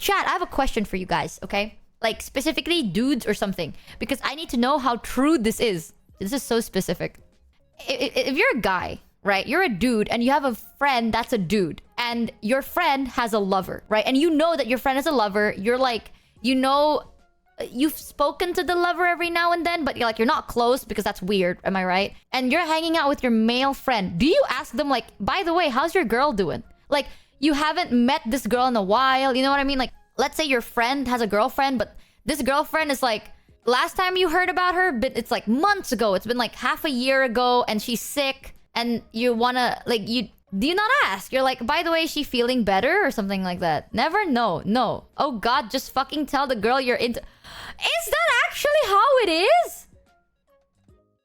Chat, I have a question for you guys, okay? Like, specifically dudes or something. Because I need to know how true this is. This is so specific. If you're a guy, right? You're a dude and you have a friend that's a dude. And your friend has a lover, right? And you know that your friend has a lover. You're like, you know... You've spoken to the lover every now and then, but you're not close because that's weird. Am I right? And you're hanging out with your male friend. Do you ask them like, by the way, how's your girl doing? Like, you haven't met this girl in a while. You know what I mean? Like, let's say your friend has a girlfriend, but this girlfriend is like, last time you heard about her, but it's like months ago. It's been like half a year ago and she's sick and you wanna, like, do you not ask? You're like, by the way, is she feeling better or something like that? Never? No. Oh God, just fucking tell the girl you're into... Is that actually how it is?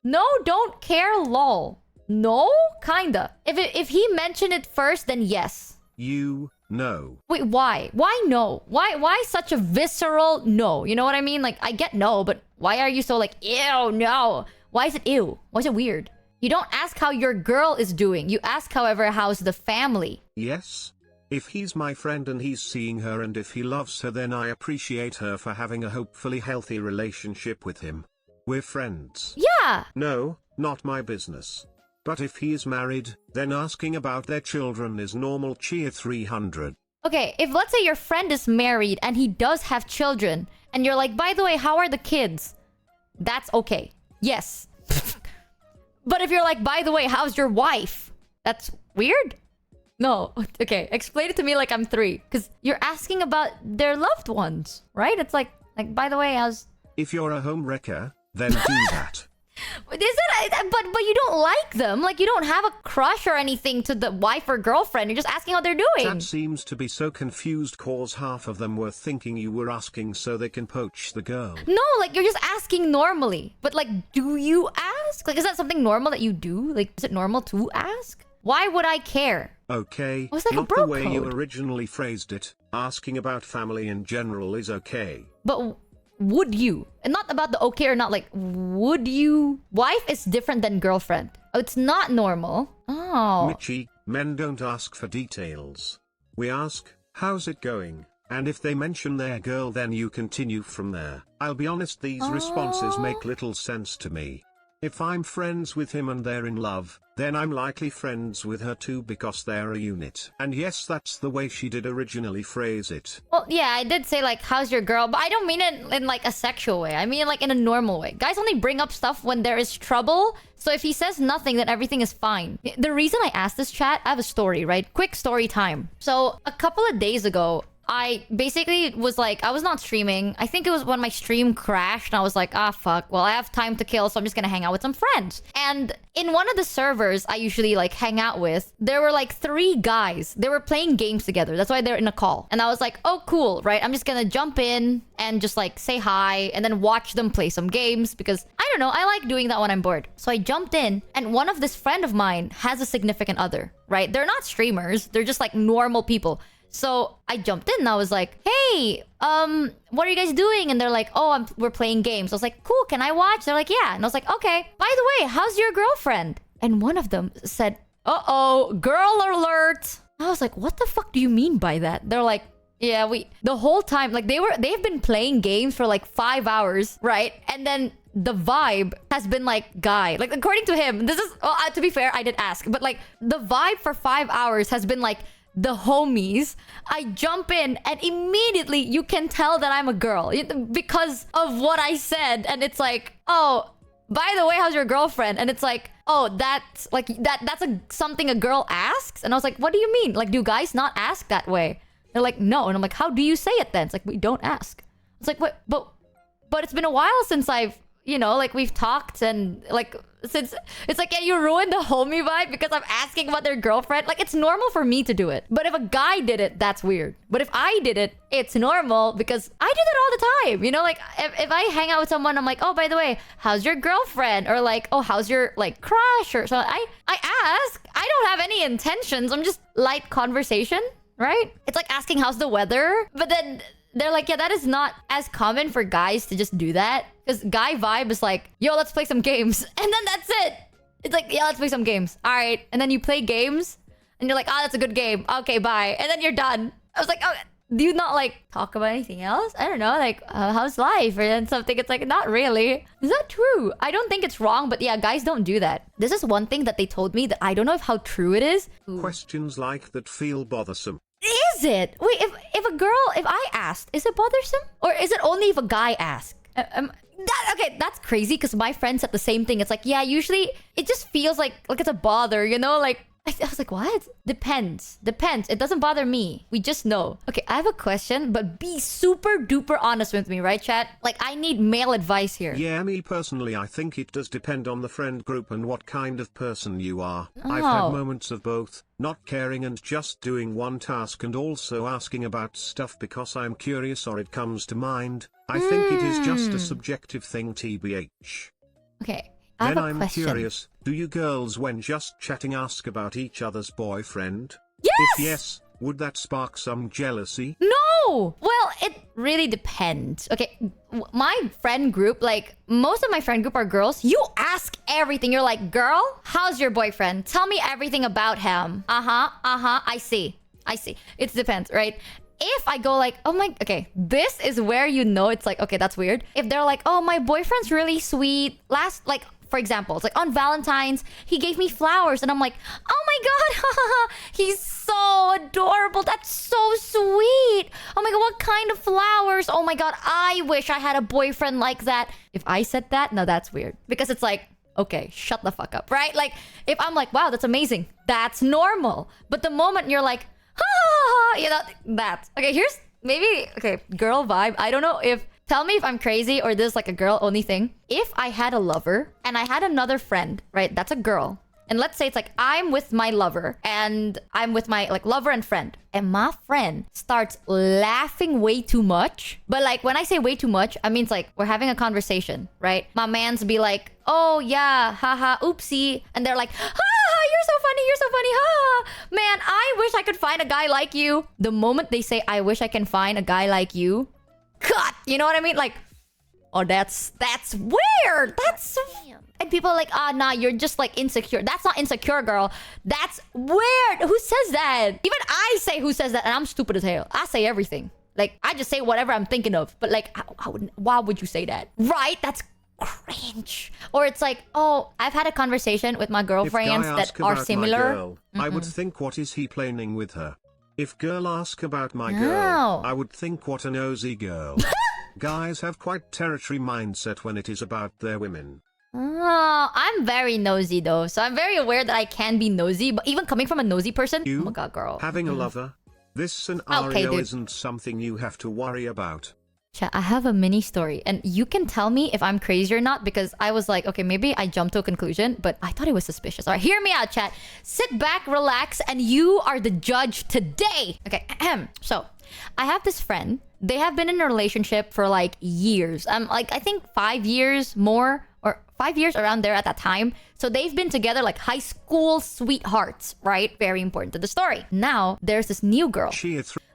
No, don't care, lol. No? Kinda. If he mentioned it first, then yes. You know. Wait, why? Why no? Why such a visceral no? You know what I mean? Like, I get no, but why are you so like, ew, no? Why is it ew? Why is it weird? You don't ask how your girl is doing. You ask, however, how's the family? Yes. If he's my friend and he's seeing her and if he loves her, then I appreciate her for having a hopefully healthy relationship with him. We're friends. Yeah. No, not my business. But if he is married, then asking about their children is normal. Cheer 300. Okay, if let's say your friend is married and he does have children, and you're like, by the way, how are the kids? That's okay. Yes. But if you're like, by the way, how's your wife? That's weird? No. Okay, explain it to me like I'm 3. Because you're asking about their loved ones, right? It's like, by the way, how's... If you're a home wrecker, then do that. Is it? But you don't like them. Like, you don't have a crush or anything to the wife or girlfriend. You're just asking how they're doing. That seems to be so confused cause half of them were thinking you were asking so they can poach the girl. No, like, you're just asking normally. But, like, do you ask? Like, is that something normal that you do? Like, is it normal to ask? Why would I care? Okay, oh, it's like not a bro the way code. you originally phrased it. Asking about family in general is okay. But would you? And not about the okay or not, like, would you? Wife is different than girlfriend. Oh, it's not normal. Oh. Michi, men don't ask for details. We ask, how's it going? And if they mention their girl, then you continue from there. I'll be honest, these responses make little sense to me. If I'm friends with him and they're in love, then I'm likely friends with her too because they're a unit. And yes, that's the way she did originally phrase it. Well, yeah, I did say, like, how's your girl? But I don't mean it in, like, a sexual way. I mean, like, in a normal way. Guys only bring up stuff when there is trouble. So if he says nothing, then everything is fine. The reason I asked this chat, I have a story, right? Quick story time. So a couple of days ago, I basically was like, I was not streaming. I think it was when my stream crashed and I was like, ah, fuck. Well, I have time to kill, so I'm just gonna hang out with some friends. And in one of the servers I usually like hang out with, there were like 3 guys. They were playing games together. That's why they're in a call. And I was like, oh, cool, right? I'm just gonna jump in and just like say hi and then watch them play some games because I don't know, I like doing that when I'm bored. So I jumped in and one of this friend of mine has a significant other, right? They're not streamers. They're just like normal people. So I jumped in and I was like, hey, what are you guys doing? And they're like, oh, we're playing games. I was like, cool, can I watch? They're like, yeah. And I was like, okay. By the way, how's your girlfriend? And one of them said, uh-oh, girl alert. I was like, what the fuck do you mean by that? They're like, yeah, the whole time, like they've been playing games for like 5 hours, right? And then the vibe has been like, guy, like according to him, this is, well, to be fair, I did ask, but like the vibe for 5 hours has been like, the homies. I jump in and immediately you can tell that I'm a girl because of what I said. And it's like, oh, by the way, how's your girlfriend? And it's like, oh, that's like that's something a girl asks. And I was like, what do you mean? Like, do guys not ask that way? They're like, no. And I'm like, how do you say it then? It's like, we don't ask. It's like, what? But it's been a while since I've, you know, like we've talked and like since it's like, yeah, you ruined the homie vibe because I'm asking about their girlfriend. Like, it's normal for me to do it. But if a guy did it, that's weird. But if I did it, it's normal because I do that all the time. You know, like if I hang out with someone, I'm like, oh, by the way, how's your girlfriend? Or like, oh, how's your like crush? Or so I ask. I don't have any intentions. I'm just light conversation, right? It's like asking how's the weather. But then they're like, yeah, that is not as common for guys to just do that. Because guy vibe is like, yo, let's play some games. And then that's it. It's like, yeah, let's play some games. All right. And then you play games. And you're like, oh, that's a good game. Okay, bye. And then you're done. I was like, oh, Do you not like talk about anything else? I don't know, like how's life or then something. It's like not really. Is that true? I don't think it's wrong, but yeah, guys don't do that. This is one thing that they told me that I don't know if how true it is. Questions like that feel bothersome. Is it? Wait, if I asked, is it bothersome? Or is it only if a guy asks? Okay, that's crazy because my friend said the same thing. It's like, yeah, usually it just feels like it's a bother, you know? Like, I was like, what? Depends. It doesn't bother me. We just know. Okay, I have a question, but be super duper honest with me, right, chat? Like, I need male advice here. Yeah, me personally, I think it does depend on the friend group and what kind of person you are. Oh. I've had moments of both, not caring and just doing one task and also asking about stuff because I'm curious or it comes to mind. I think it is just a subjective thing, TBH. Okay. I have Then a I'm question. curious, do you girls when just chatting ask about each other's boyfriend? Yes! If yes, would that spark some jealousy? No! Well, it really depends. Okay, my friend group, like, most of my friend group are girls. You ask everything. You're like, girl, how's your boyfriend? Tell me everything about him. I see. It depends, right? If I go like, oh my, okay, this is where you know it's like, okay, that's weird. If they're like, oh, my boyfriend's really sweet. For example, it's like on Valentine's, he gave me flowers. And I'm like, oh my God, he's so adorable. That's so sweet. Oh my God, what kind of flowers? Oh my God, I wish I had a boyfriend like that. If I said that, no, that's weird. Because it's like, okay, shut the fuck up, right? Like, if I'm like, wow, that's amazing. That's normal. But the moment you're like, you know, that's... Okay, here's maybe... Okay, girl vibe. I don't know if... Tell me if I'm crazy or this is like a girl only thing. If I had a lover and I had another friend, right? That's a girl. And let's say it's like I'm with my lover and I'm with my like lover and friend. And my friend starts laughing way too much. But like when I say way too much, I mean it's like we're having a conversation, right? My man's be like, oh yeah, haha, oopsie. And they're like, you're so funny, ha! Man, I wish I could find a guy like you. The moment they say, I wish I can find a guy like you, cut! You know what I mean? Like, oh, that's weird. That's... And people are like, nah, you're just like insecure. That's not insecure, girl. That's weird. Who says that? Even I say who says that, and I'm stupid as hell. I say everything. Like, I just say whatever I'm thinking of. But like, why would you say that? Right? That's cringe. Or it's like, oh, I've had a conversation with my girlfriends that are similar. Girl, I would think, what is he planning with her? If girl ask about my girl, I would think, what a nosy girl. Guys have quite territory mindset when it is about their women. Oh, I'm very nosy though, so I'm very aware that I can be nosy. But even coming from a nosy person, oh my God, girl, having a lover, this scenario isn't something you have to worry about. Chat, I have a mini story, and you can tell me if I'm crazy or not, because I was like, okay, maybe I jumped to a conclusion, but I thought it was suspicious. All right, hear me out, chat. Sit back, relax, and you are the judge today. Okay, so I have this friend. They have been in a relationship for like years. Like I think 5 years more, or 5 years around there at that time. So they've been together like high school sweethearts, right? Very important to the story. Now there's this new girl,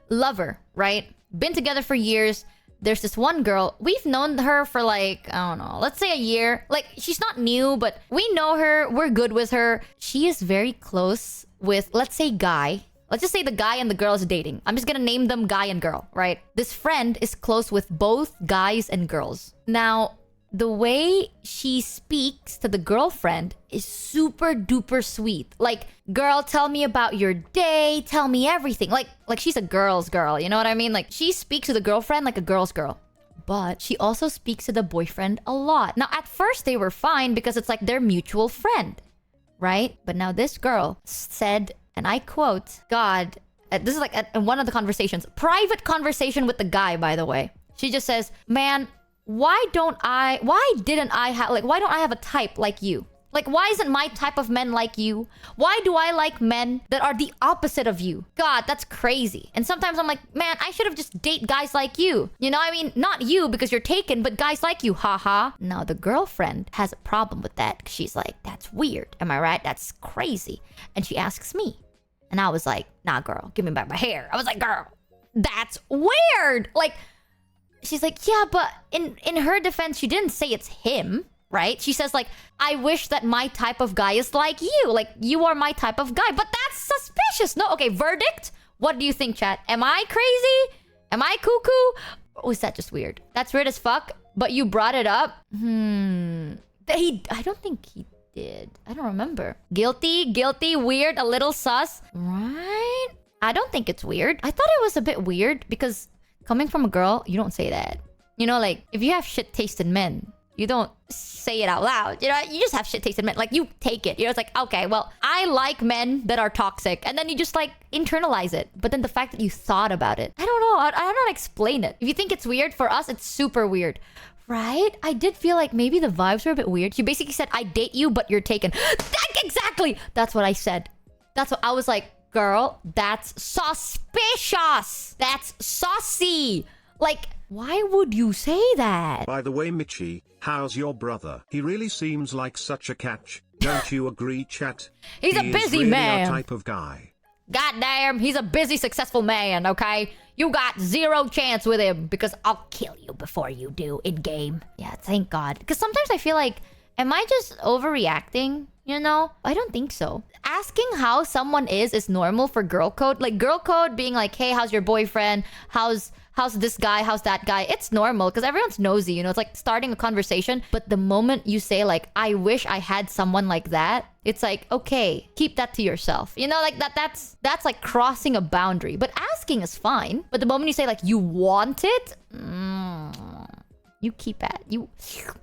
lover, right? Been together for years. There's this one girl. We've known her for like, I don't know, let's say a year. Like, she's not new, but we know her. We're good with her. She is very close with, let's say, guy. Let's just say the guy and the girl is dating. I'm just gonna name them guy and girl, right? This friend is close with both guys and girls. Now, the way she speaks to the girlfriend is super duper sweet. Like, girl, tell me about your day. Tell me everything. Like she's a girl's girl. You know what I mean? Like, she speaks to the girlfriend like a girl's girl. But she also speaks to the boyfriend a lot. Now, at first, they were fine because it's like their mutual friend, right? But now this girl said, and I quote, God, this is like one of the conversations. Private conversation with the guy, by the way. She just says, man, why don't I have a type like you? Like, why isn't my type of men like you? Why do I like men that are the opposite of you? God, that's crazy. And sometimes I'm like, man, I should have just date guys like you. You know, I mean, not you because you're taken, but guys like you, haha. Now, the girlfriend has a problem with that. She's like, that's weird. Am I right? That's crazy. And she asks me. And I was like, nah, girl, give me back my hair. I was like, girl, that's weird. Like, she's like, yeah, but in her defense, she didn't say it's him, right? She says like, I wish that my type of guy is like you. Like, you are my type of guy. But that's suspicious. No, okay, verdict? What do you think, chat? Am I crazy? Am I cuckoo? Or was that just weird? That's weird as fuck. But you brought it up? I don't think he did. I don't remember. Guilty, weird, a little sus. Right? I don't think it's weird. I thought it was a bit weird because coming from a girl, you don't say that. You know, like, if you have shit taste in men, you don't say it out loud. You know, you just have shit taste in men. Like, you take it. You know, it's like, okay, well, I like men that are toxic. And then you just, like, internalize it. But then the fact that you thought about it, I don't know. I don't know how to explain it. If you think it's weird, for us, it's super weird. Right? I did feel like maybe the vibes were a bit weird. She basically said, I date you, but you're taken. Exactly! That's what I said. That's what I was like, girl, that's suspicious. That's saucy. Like, why would you say that? By the way, Michi, how's your brother? He really seems like such a catch. Don't you agree, chat? He's a busy man. Our type of guy. Goddamn, he's a busy, successful man, okay? You got zero chance with him because I'll kill you before you do in-game. Yeah, thank God. Because sometimes I feel like, am I just overreacting? You know? I don't think so. Asking how someone is normal for girl code. Like, girl code being like, hey, how's your boyfriend? How's this guy? How's that guy? It's normal because everyone's nosy, you know? It's like starting a conversation. But the moment you say, like, I wish I had someone like that, it's like, okay, keep that to yourself. You know, like, that's like crossing a boundary. But asking is fine. But the moment you say, like, you want it, you keep at. You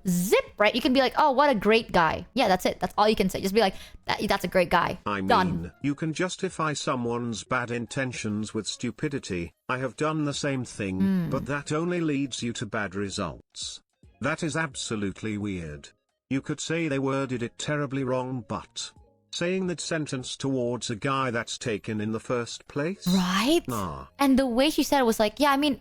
zip, right? You can be like, oh, what a great guy. Yeah, that's it. That's all you can say. Just be like, that's a great guy. I mean, done. You can justify someone's bad intentions with stupidity. I have done the same thing, but that only leads you to bad results. That is absolutely weird. You could say they worded it terribly wrong, but saying that sentence towards a guy that's taken in the first place? Right? Nah. And the way she said it was like, yeah, I mean,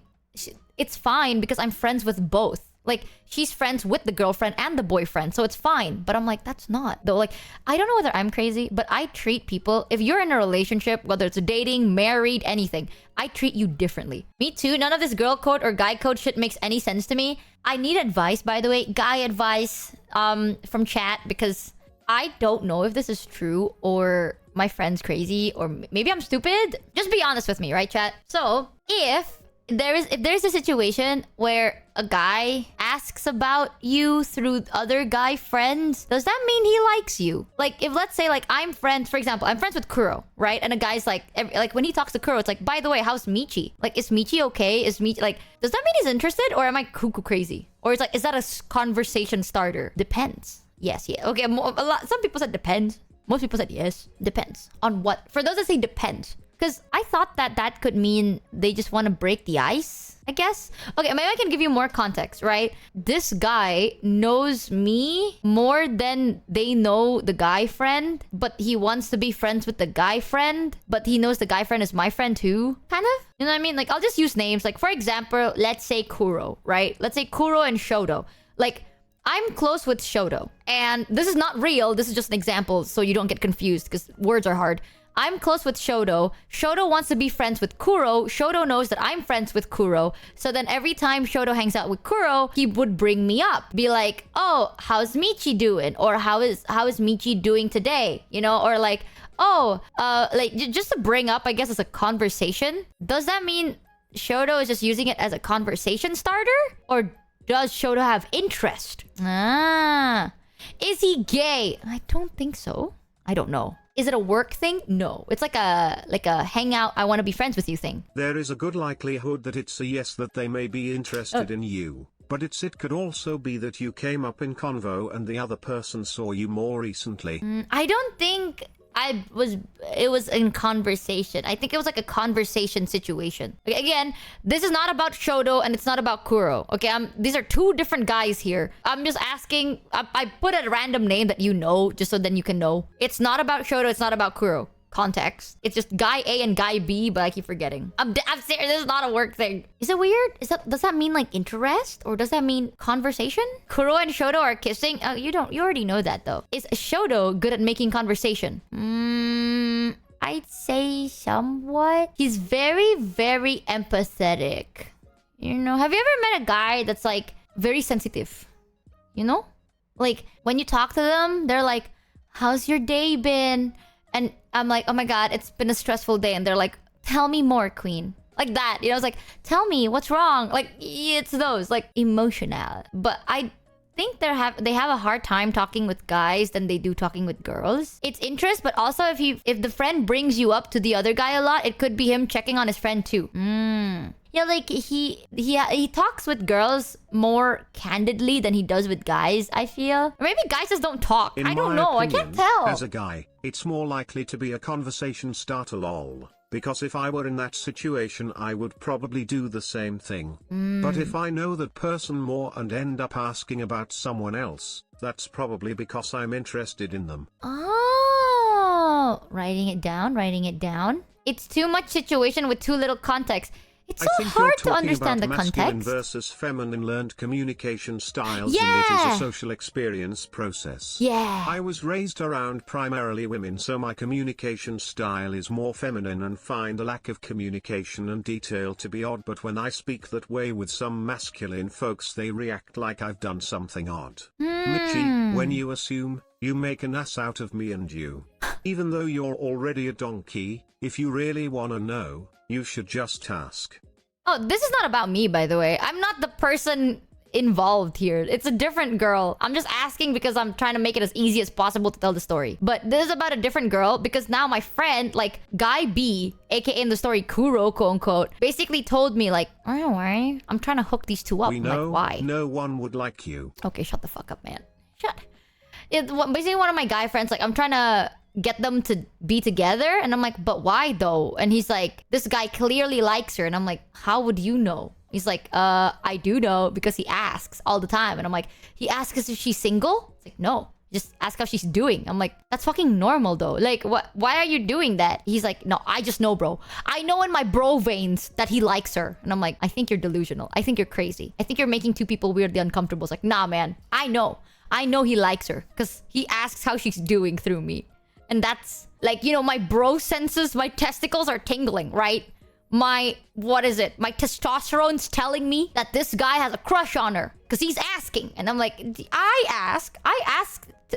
it's fine because I'm friends with both. Like, she's friends with the girlfriend and the boyfriend, so it's fine. But I'm like, that's not. Though, like, I don't know whether I'm crazy, but I treat people, if you're in a relationship, whether it's dating, married, anything, I treat you differently. Me too. None of this girl code or guy code shit makes any sense to me. I need advice, by the way. Guy advice from chat, because I don't know if this is true or my friend's crazy or maybe I'm stupid. Just be honest with me, right, chat? So, if there's a situation where a guy asks about you through other guy friends, does that mean he likes you? Like, if let's say, like, I'm friends, for example, I'm friends with Kuro, right? And a guy's like when he talks to Kuro, it's like, by the way, how's Michi? Like, is Michi okay? Is Michi, like, does that mean he's interested? Or am I cuckoo crazy? Or it's like, is that a conversation starter? Depends. Yes, yeah. Okay, some people said depends. Most people said yes. Depends. On what? For those that say depends. Because I thought that could mean they just want to break the ice, I guess. Okay, maybe I can give you more context, right? This guy knows me more than they know the guy friend, but he wants to be friends with the guy friend, but he knows the guy friend is my friend too, kind of? You know what I mean? Like, I'll just use names. Like, for example, let's say Kuro, right? Let's say Kuro and Shoto. Like, I'm close with Shoto. And this is not real. This is just an example so you don't get confused because words are hard. I'm close with Shoto. Shoto wants to be friends with Kuro. Shoto knows that I'm friends with Kuro. So then every time Shoto hangs out with Kuro, he would bring me up. Be like, oh, how's Michi doing? Or how is Michi doing today? You know, or like, oh, like just to bring up, I guess, as a conversation. Does that mean Shoto is just using it as a conversation starter? Or does Shoto have interest? Is he gay? I don't think so. I don't know. Is it a work thing? No. It's like a hangout, I want to be friends with you thing. There is a good likelihood that it's a yes, that they may be interested in you. But it could also be that you came up in convo and the other person saw you more recently. I don't think it was in conversation. I think it was like a conversation situation. Okay, again, this is not about Shoto and it's not about Kuro. Okay, these are two different guys here. I'm just asking. I put a random name that you know, just so then you can know. It's not about Shoto. It's not about Kuro. Context. It's just guy A and guy B, but I keep forgetting. I'm serious. This is not a work thing. Is it weird? Does that mean like interest, or does that mean conversation? Kuro and Shoto are kissing. Oh, you already know that though. Is Shoto good at making conversation? I'd say somewhat. He's very, very empathetic. You know, have you ever met a guy that's like very sensitive? You know, like when you talk to them, they're like, "How's your day been?" And I'm like, oh my god, it's been a stressful day. And they're like, tell me more, queen. Like that. You know, it's like, tell me what's wrong. Like, it's those, like, emotional. But I think they have a hard time talking with guys than they do talking with girls. It's interest, but also if the friend brings you up to the other guy a lot, it could be him checking on his friend too. Yeah, like he talks with girls more candidly than he does with guys, I feel. Or maybe guys just don't talk. I don't know. I can't tell. As a guy, it's more likely to be a conversation starter, lol. Because if I were in that situation, I would probably do the same thing. But if I know that person more and end up asking about someone else, that's probably because I'm interested in them. Oh, writing it down, writing it down. It's too much situation with too little context. It's so hard to understand the context. Masculine versus feminine learned communication styles, and it is a social experience process. Yeah. I was raised around primarily women, so my communication style is more feminine and find the lack of communication and detail to be odd, but when I speak that way with some masculine folks, they react like I've done something odd. Michi, when you assume, you make an ass out of me and you. Even though you're already a donkey, if you really wanna know, you should just ask. Oh, this is not about me, by the way. I'm not the person involved here. It's a different girl. I'm just asking because I'm trying to make it as easy as possible to tell the story. But this is about a different girl because now my friend, like Guy B, aka in the story Kuro, quote unquote, basically told me like, oh, don't worry, I'm trying to hook these two up. We know like, why? No one would like you. Okay, shut the fuck up, man. Basically one of my guy friends, like I'm trying to get them to be together, and I'm like, but why though? And he's like, this guy clearly likes her, and I'm like, how would you know? He's like, I do know because he asks all the time. And I'm like, he asks us if she's single? It's like, no, just ask how she's doing. I'm like, that's fucking normal though. Like, why are you doing that? He's like, no, I just know, bro. I know in my bro veins that he likes her. And I'm like, I think you're delusional. I think you're crazy. I think you're making two people weirdly uncomfortable. It's like, nah, man, I know he likes her because he asks how she's doing through me. And that's like, you know, my bro senses, my testicles are tingling, right? My testosterone's telling me that this guy has a crush on her because he's asking. And I'm like, I ask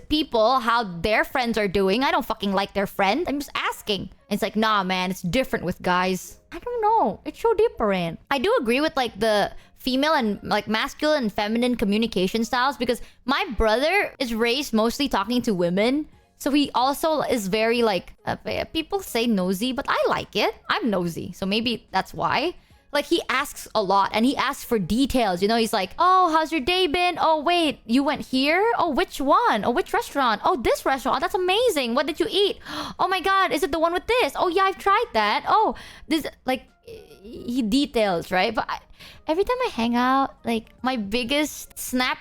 people how their friends are doing. I don't fucking like their friend. I'm just asking. And it's like, nah, man, it's different with guys. I don't know. It's so different. I do agree with like the female and like masculine and feminine communication styles because my brother is raised mostly talking to women. So he also is very like, people say nosy, but I like it. I'm nosy. So maybe that's why. Like he asks a lot and he asks for details. You know, he's like, oh, how's your day been? Oh, wait, you went here? Oh, which one? Oh, which restaurant? Oh, this restaurant. That's amazing. What did you eat? Oh my God, is it the one with this? Oh yeah, I've tried that. Oh, this, like, he details, right? But every time I hang out, like my biggest snap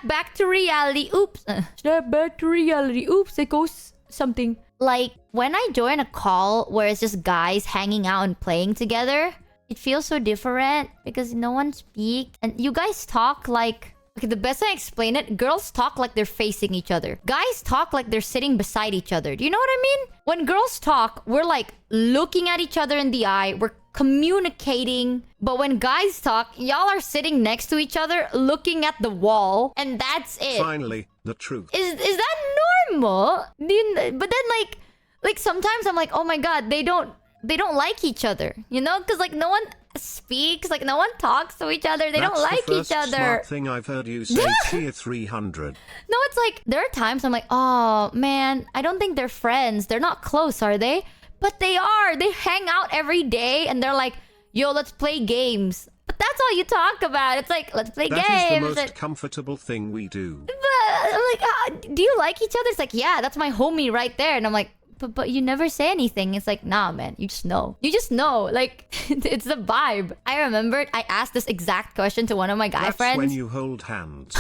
back to reality. Oops, snap back to reality. Oops, it goes something. Like when I join a call where it's just guys hanging out and playing together, it feels so different because no one speaks and you guys talk like. Okay, the best way I explain it, girls talk like they're facing each other. Guys talk like they're sitting beside each other. Do you know what I mean? When girls talk, we're like looking at each other in the eye. We're communicating. But when guys talk, y'all are sitting next to each other, looking at the wall, and that's it. Finally, the truth. Is that normal? But then like sometimes I'm like, oh my God, they don't like each other. You know? Because like no one speaks, like no one talks to each other. They don't like each other. Smart thing I've heard you say. Cheer 300. No, it's like there are times I'm like, oh man, I don't think they're friends. They're not close, are they? But they are. They hang out every day and they're like, yo, let's play games. But that's all you talk about. It's like, let's play games. That is the most comfortable thing we do. But I'm like, do you like each other? It's like, yeah, that's my homie right there. And I'm like, but you never say anything. It's like, nah, man, you just know. You just know. Like, it's the vibe. I remembered I asked this exact question to one of my guy friends. That's when you hold hands.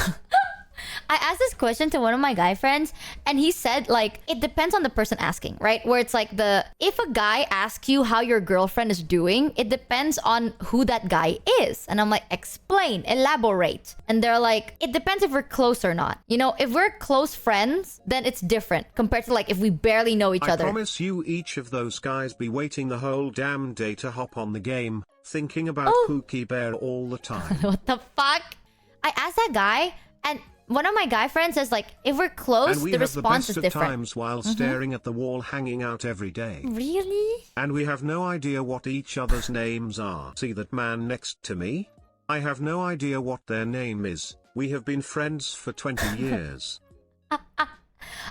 I asked this question to one of my guy friends, and he said, like, it depends on the person asking, right? Where it's like if a guy asks you how your girlfriend is doing, it depends on who that guy is. And I'm like, explain, elaborate. And they're like, it depends if we're close or not. You know, if we're close friends, then it's different compared to like if we barely know each other. I promise you each of those guys be waiting the whole damn day to hop on the game, thinking about Pookie Bear all the time. What the fuck? I asked that guy, and one of my guy friends says like, if we're close, And we the have the response best is of different. times while staring at the wall hanging out every day. Really? And we have no idea what each other's names are. See that man next to me? I have no idea what their name is. We have been friends for 20 years.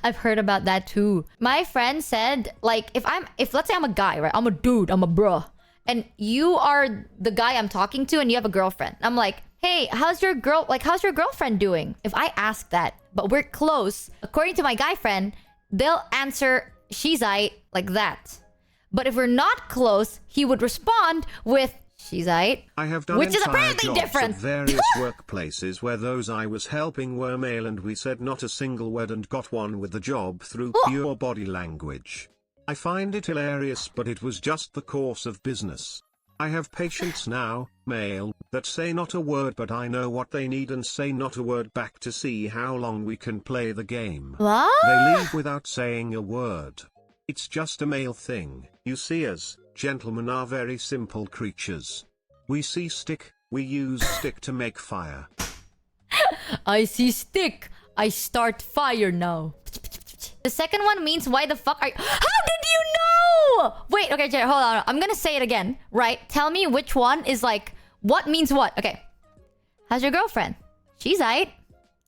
I've heard about that too. My friend said, like, if let's say I'm a guy, right? I'm a dude, I'm a bruh. And you are the guy I'm talking to and you have a girlfriend. I'm like, hey, how's your girlfriend doing? If I ask that, but we're close, according to my guy friend, they'll answer, she's aight, like that. But if we're not close, he would respond with, she's aight. I have done which is entire apparently jobs different. at various workplaces where those I was helping were male and we said not a single word and got one with the job through pure body language. I find it hilarious, but it was just the course of business. I have patients now, male, that say not a word but I know what they need and say not a word back to see how long we can play the game. What? They leave without saying a word. It's just a male thing. You see, us, gentlemen are very simple creatures. We see stick, we use stick to make fire. I see stick. I start fire now. The second one means why the fuck are you... How did you know? Wait, okay, Jared, hold on. I'm gonna say it again, right? Tell me which one is like, what means what? Okay. How's your girlfriend? She's aight.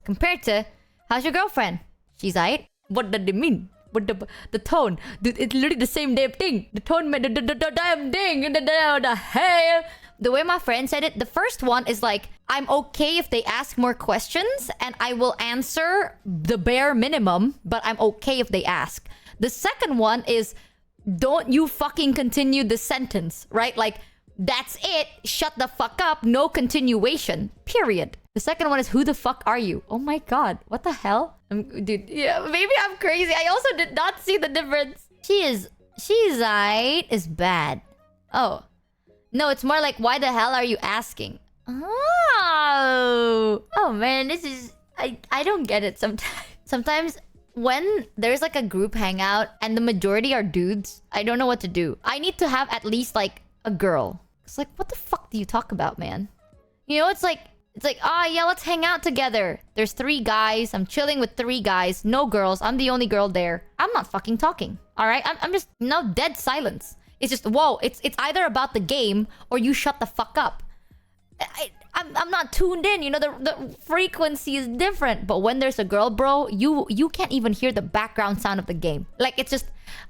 Compared to, how's your girlfriend? She's aight. What did it mean? What the tone? Dude, it's literally the same damn thing. The tone meant the damn thing. The hell. The way my friend said it, the first one is like, I'm okay if they ask more questions and I will answer the bare minimum, but I'm okay if they ask. The second one is, don't you fucking continue the sentence, right? Like, that's it. Shut the fuck up. No continuation. Period. The second one is, who the fuck are you? Oh my god. What the hell? Dude, yeah, maybe I'm crazy. I also did not see the difference. She's aight is bad. Oh. No, it's more like, why the hell are you asking? Oh. Oh man, this is... I don't get it sometimes. Sometimes when there's like a group hangout and the majority are dudes, I don't know what to do. I need to have at least like a girl. It's like, what the fuck do you talk about, man? You know, it's like, yeah, let's hang out together. There's 3 guys. I'm chilling with 3 guys. No girls. I'm the only girl there. I'm not fucking talking. All right? I'm just... No, dead silence. It's just, whoa, it's either about the game or you shut the fuck up. I'm not tuned in, you know, the frequency is different. But when there's a girl, bro, you can't even hear the background sound of the game. Like, it's just,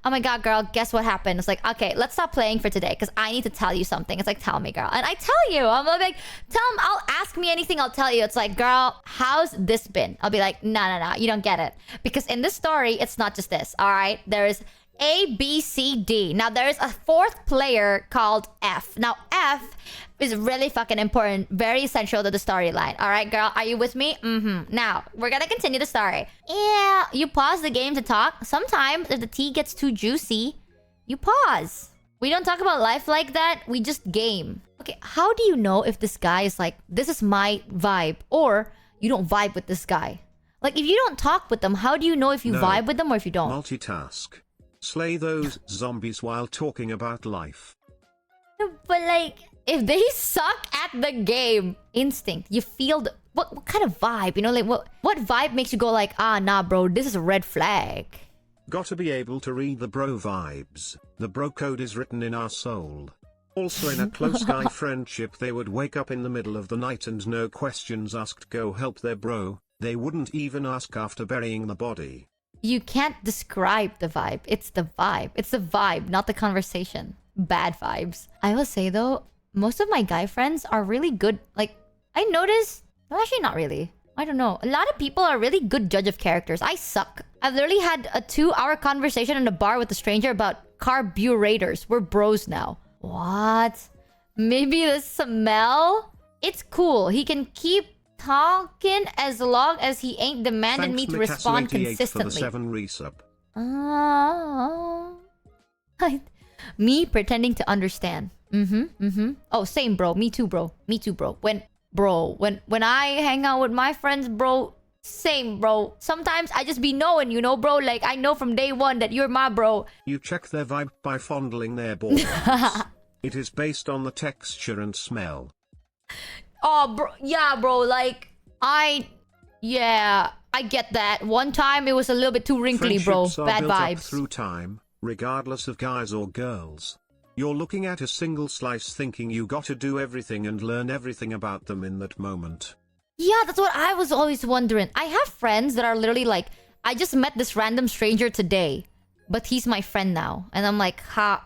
oh my god, girl, guess what happened? It's like, okay, let's stop playing for today because I need to tell you something. It's like, tell me, girl. And I tell you, I'm like, I'll ask me anything, I'll tell you. It's like, girl, how's this been? I'll be like, no, you don't get it. Because in this story, it's not just this, all right? There's A, B, C, D. Now, there's a 4th player called F. Now, F is really fucking important. Very essential to the storyline. All right, girl? Are you with me? Mm-hmm. Now, we're gonna continue the story. Yeah, you pause the game to talk. Sometimes, if the tea gets too juicy, you pause. We don't talk about life like that. We just game. Okay, how do you know if this guy is like, this is my vibe, or you don't vibe with this guy? Like, if you don't talk with them, how do you know if you vibe with them or if you don't? Multitask. Slay those zombies while talking about life. But like, if they suck at the game, instinct, you feel the... What kind of vibe? You know, like, what vibe makes you go like, ah, nah, bro, this is a red flag? Gotta be able to read the bro vibes. The bro code is written in our soul. Also, in a close guy friendship, they would wake up in the middle of the night and no questions asked go help their bro. They wouldn't even ask after burying the body. You can't describe the vibe. It's the vibe. It's the vibe, not the conversation. Bad vibes. I will say though, most of my guy friends are really good. Like, I noticed... Well, actually, not really. I don't know. A lot of people are really good judge of characters. I suck. I've literally had a 2-hour conversation in a bar with a stranger about carburetors. We're bros now. What? Maybe the smell? It's cool. He can keep talking as long as he ain't demanding me to respond consistently. For the 7 resub. Me pretending to understand. Oh, same, bro. Me too, bro. When I hang out with my friends, bro, same, bro. Sometimes I just be knowing, you know, bro. Like, I know from day one that you're my bro. You check their vibe by fondling their balls. It is based on the texture and smell. Oh, bro. Yeah, bro. Like, I Yeah, I get that. One time it was a little bit too wrinkly, bro. Friendships are Bad built up vibes. through time, regardless of guys or girls. You're looking at a single slice thinking you gotta do everything and learn everything about them in that moment. Yeah, that's what I was always wondering. I have friends that are literally like, I just met this random stranger today, but he's my friend now. And I'm like,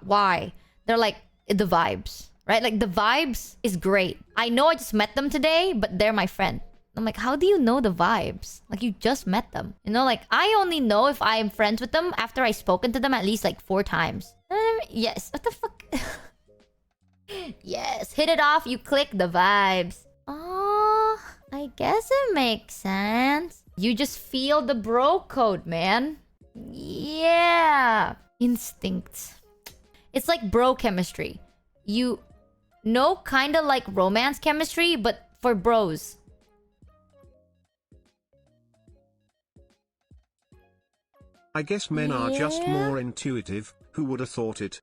why? They're like, the vibes, right? Like, the vibes is great. I know I just met them today, but they're my friend. I'm like, how do you know the vibes? Like, you just met them. You know, like, I only know if I am friends with them after I've spoken to them at least like 4 times. Yes. What the fuck? Yes. Hit it off. You click the vibes. Oh, I guess it makes sense. You just feel the bro code, man. Yeah. Instinct. It's like bro chemistry. You know, kind of like romance chemistry, but for bros. I guess men are just more intuitive. Who would have thought it?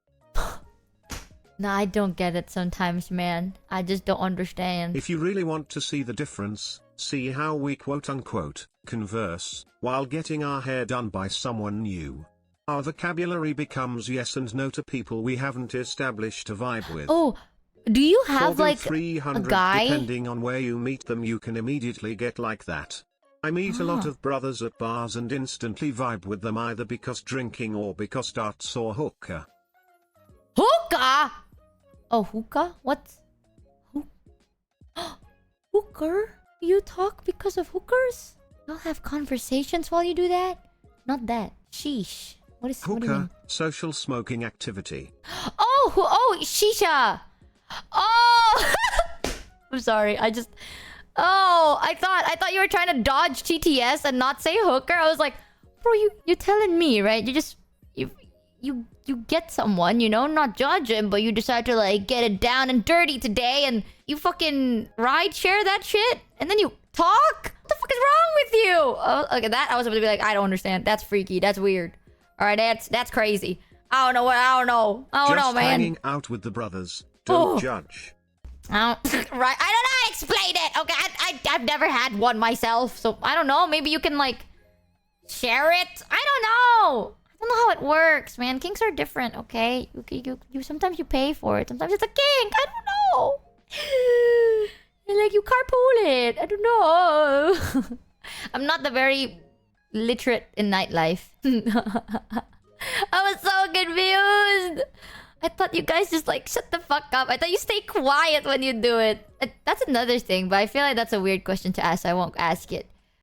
Nah, I don't get it sometimes, man. I just don't understand. If you really want to see the difference, see how we quote-unquote converse while getting our hair done by someone new. Our vocabulary becomes yes and no to people we haven't established a vibe with. Oh, do you have For like 300, a guy? depending on where you meet them, you can immediately get like that. I meet a lot of brothers at bars and instantly vibe with them either because drinking or because darts or hookah. Hookah? Oh, hookah? What? Hooker? You talk because of hookers? Y'all have conversations while you do that? Not that. Sheesh. What do you mean? Hookah, social smoking activity. Oh, shisha. Oh, I'm sorry. Oh, I thought you were trying to dodge TTS and not say hooker. I was like, bro, you're telling me, right? You get someone, you know, not judge him, but you decide to like get it down and dirty today, and you fucking ride share that shit, and then you talk. What the fuck is wrong with you? Oh, okay, that I was about to be like, I don't understand. That's freaky. That's weird. All right, that's crazy. I don't know, Just man. hanging out with the brothers. Don't judge. Right, I don't know. Explain it. Okay, I've never had one myself, so I don't know. Maybe you can like share it. I don't know. I don't know how it works, man. Kinks are different. Okay, you sometimes you pay for it. Sometimes it's a kink. I don't know. Like you carpool it. I don't know. I'm not the very literate in nightlife. I was so confused. I thought you guys just like shut the fuck up. I thought you stay quiet when you do it. That's another thing, but I feel like that's a weird question to ask. So I won't ask it.